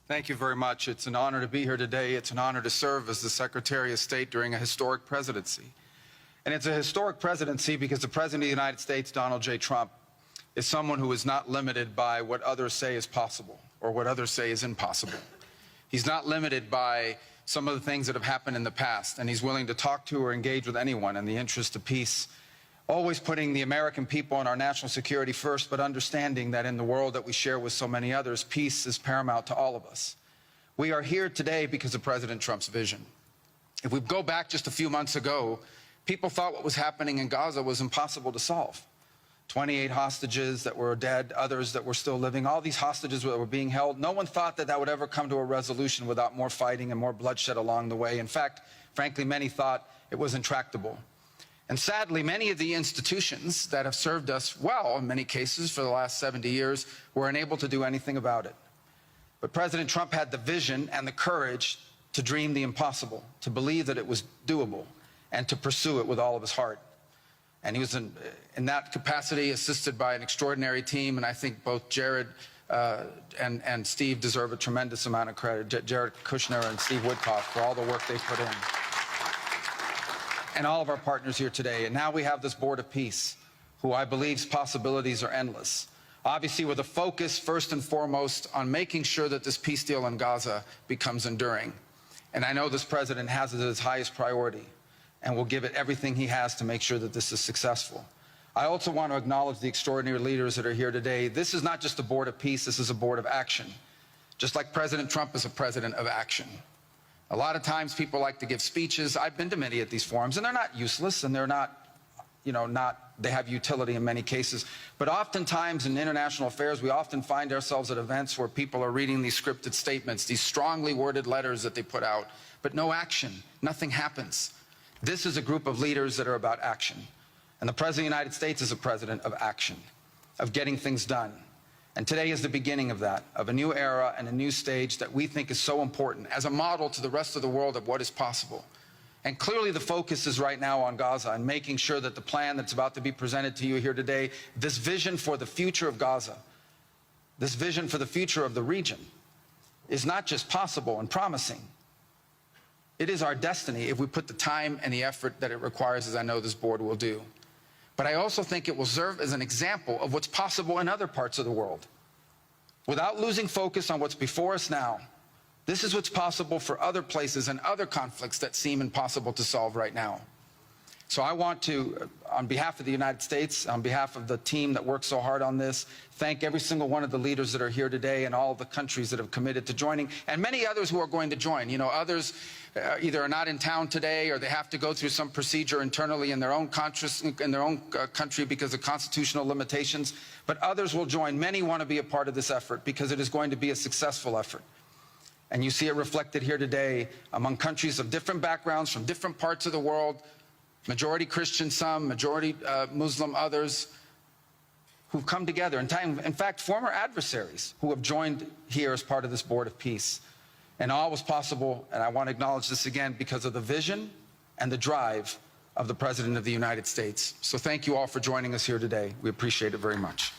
Thank you very much. It's an honor to be here today. It's an honor to serve as the Secretary of State during a historic presidency. And it's a historic presidency because the President of the United States, Donald J. Trump, is someone who is not limited by what others say is possible or what others say is impossible. He's not limited by some of the things that have happened in the past, and he's willing to talk to or engage with anyone in the interest of peace, always putting the American people and our national security first, but understanding that in the world that we share with so many others, peace is paramount to all of us. We are here today because of President Trump's vision. If we go back just a few months ago, people thought what was happening in Gaza was impossible to solve. 28 hostages that were dead, others that were still living, all these hostages that were being held. No one thought that that would ever come to a resolution without more fighting and more bloodshed along the way. In fact, frankly, many thought it was intractable. And sadly, many of the institutions that have served us well, in many cases, for the last 70 years, were unable to do anything about it. But President Trump had the vision and the courage to dream the impossible, to believe that it was doable, and to pursue it with all of his heart. And he was in that capacity assisted by an extraordinary team, and I think both Jared and Steve deserve a tremendous amount of credit, Jared Kushner and Steve Woodcock, for all the work they put in. And all of our partners here today. And now we have this Board of Peace, who I believe's possibilities are endless. Obviously, with a focus, first and foremost, on making sure that this peace deal in Gaza becomes enduring. And I know this president has it as his highest priority and will give it everything he has to make sure that this is successful. I also want to acknowledge the extraordinary leaders that are here today. This is not just a Board of Peace, this is a Board of Action. Just like President Trump is a president of action. A lot of times people like to give speeches. I've been to many of these forums, and they're not useless, and they're not, they have utility in many cases. But oftentimes in international affairs, we often find ourselves at events where people are reading these scripted statements, these strongly worded letters that they put out, but no action, nothing happens. This is a group of leaders that are about action. And the President of the United States is a president of action, of getting things done. And today is the beginning of that, of a new era and a new stage that we think is so important as a model to the rest of the world of what is possible. And clearly the focus is right now on Gaza and making sure that the plan that's about to be presented to you here today, this vision for the future of Gaza, this vision for the future of the region, is not just possible and promising. It is our destiny if we put the time and the effort that it requires, as I know this board will do. But I also think it will serve as an example of what's possible in other parts of the world. Without losing focus on what's before us now, this is what's possible for other places and other conflicts that seem impossible to solve right now. So I want to, on behalf of the United States, on behalf of the team that worked so hard on this, thank every single one of the leaders that are here today and all of the countries that have committed to joining, and many others who are going to join. You know, others either are not in town today or they have to go through some procedure internally in their own country because of constitutional limitations, but others will join. Many want to be a part of this effort because it is going to be a successful effort. And you see it reflected here today among countries of different backgrounds from different parts of the world, majority Christian some, majority Muslim others, who've come together. In fact, former adversaries who have joined here as part of this Board of Peace. And all was possible, and I want to acknowledge this again, because of the vision and the drive of the President of the United States. So thank you all for joining us here today. We appreciate it very much.